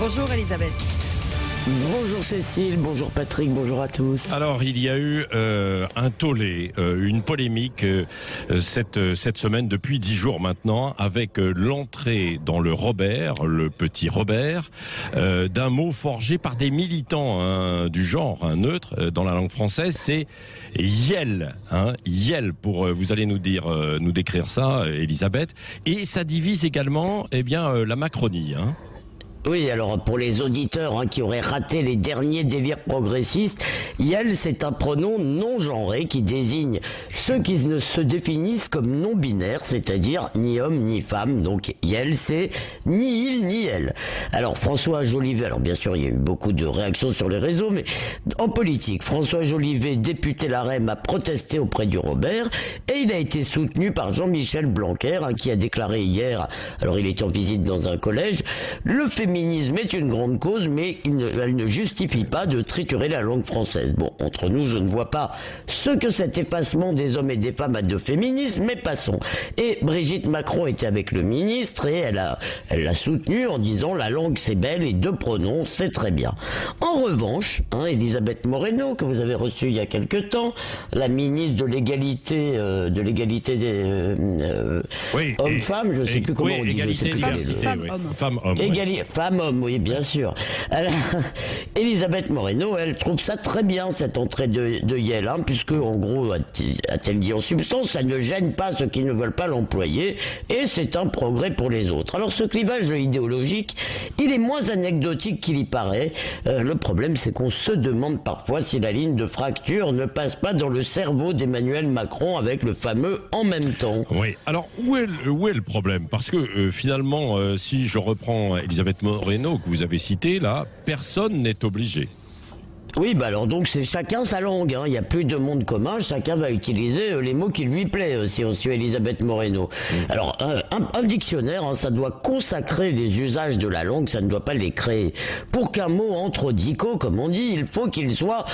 Bonjour Elisabeth. Bonjour Cécile, bonjour Patrick, bonjour à tous. Alors, il y a eu un tollé, une polémique cette semaine, depuis 10 jours maintenant, avec l'entrée dans le Robert, le petit Robert, d'un mot forgé par des militants du genre neutre dans la langue française, c'est yel. Yel, vous allez nous décrire ça, Elisabeth. Et ça divise également la Macronie. Oui, alors pour les auditeurs qui auraient raté les derniers délires progressistes, yel, c'est un pronom non genré qui désigne ceux qui ne se définissent comme non binaires, c'est-à-dire ni homme ni femme. Donc yel, c'est ni il ni elle. Alors François Jolivet, alors bien sûr il y a eu beaucoup de réactions sur les réseaux, mais en politique, François Jolivet, député LaREM, a protesté auprès du Robert et il a été soutenu par Jean-Michel Blanquer qui a déclaré hier, alors il était en visite dans un collège, le féminisme est une grande cause, mais elle ne justifie pas de triturer la langue française. Bon, entre nous, je ne vois pas ce que cet effacement des hommes et des femmes a de féminisme, mais passons. Et Brigitte Macron était avec le ministre et elle l'a soutenu en disant la langue c'est belle et deux pronoms c'est très bien. En revanche, Elisabeth Moreno, que vous avez reçue il y a quelque temps, la ministre de l'égalité des hommes-femmes, je ne sais plus comment on dit. Femmes-hommes, oui, bien sûr. Elisabeth Moreno, elle trouve ça très bien, cette entrée de yel, puisque, en gros, a-t-elle dit en substance, ça ne gêne pas ceux qui ne veulent pas l'employer, et c'est un progrès pour les autres. Alors, ce clivage idéologique, il est moins anecdotique qu'il y paraît. Le problème, c'est qu'on se demande parfois si la ligne de fracture ne passe pas dans le cerveau d'Emmanuel Macron avec le fameux « en même temps ». Oui, alors, où est le problème? Parce que, finalement, si je reprends Elisabeth Moreno que vous avez cité là, personne n'est obligé. Oui, alors donc c'est chacun sa langue, il n'y a plus de monde commun, chacun va utiliser les mots qui lui plaisent, si on suit Elisabeth Moreno. Alors un dictionnaire, ça doit consacrer les usages de la langue, ça ne doit pas les créer. Pour qu'un mot entre au dico, comme on dit, il faut qu'il soit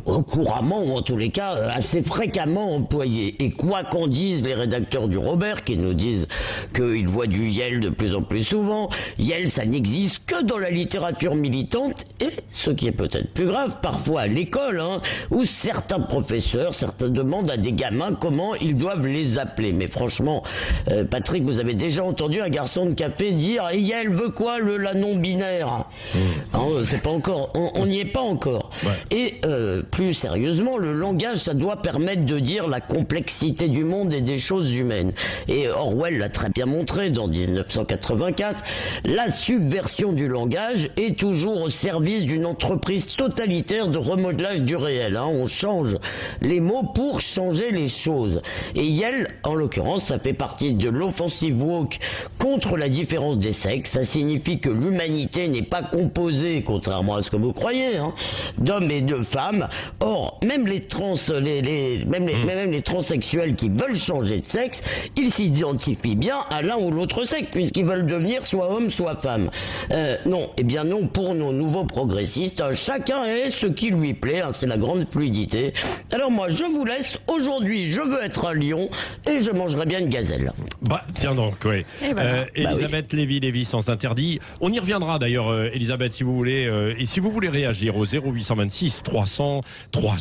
couramment, ou en tous les cas assez fréquemment employé. Et quoi qu'en disent les rédacteurs du Robert, qui nous disent qu'ils voient du yel de plus en plus souvent, yel ça n'existe que dans la littérature militante, et ce qui est peut-être plus grave, parfois à l'école, où certains professeurs, certains demandent à des gamins comment ils doivent les appeler. Mais franchement, Patrick, vous avez déjà entendu un garçon de café dire « Yel veut quoi, la non-binaire » c'est pas encore, on n'y est pas encore. Ouais. Et plus sérieusement, le langage, ça doit permettre de dire la complexité du monde et des choses humaines. Et Orwell l'a très bien montré dans 1984, la subversion du langage est toujours au service d'une entreprise totalitaire de remodelage du réel. On change les mots pour changer les choses. Et yel, en l'occurrence, ça fait partie de l'offensive woke contre la différence des sexes. Ça signifie que l'humanité n'est pas composée, contrairement à ce que vous croyez, d'hommes et de femmes. Or, même les transsexuels qui veulent changer de sexe, ils s'identifient bien à l'un ou l'autre sexe, puisqu'ils veulent devenir soit homme, soit femme. Non, eh bien non, pour nos nouveaux progressistes, chacun est ce qui lui plaît, c'est la grande fluidité. Alors moi, je vous laisse. Aujourd'hui, je veux être un lion et je mangerai bien une gazelle. Bah, tiens donc, oui. Voilà. Elisabeth Lévy sans interdit. On y reviendra d'ailleurs, Elisabeth, si vous voulez. Et si vous voulez réagir au 0826 300 300.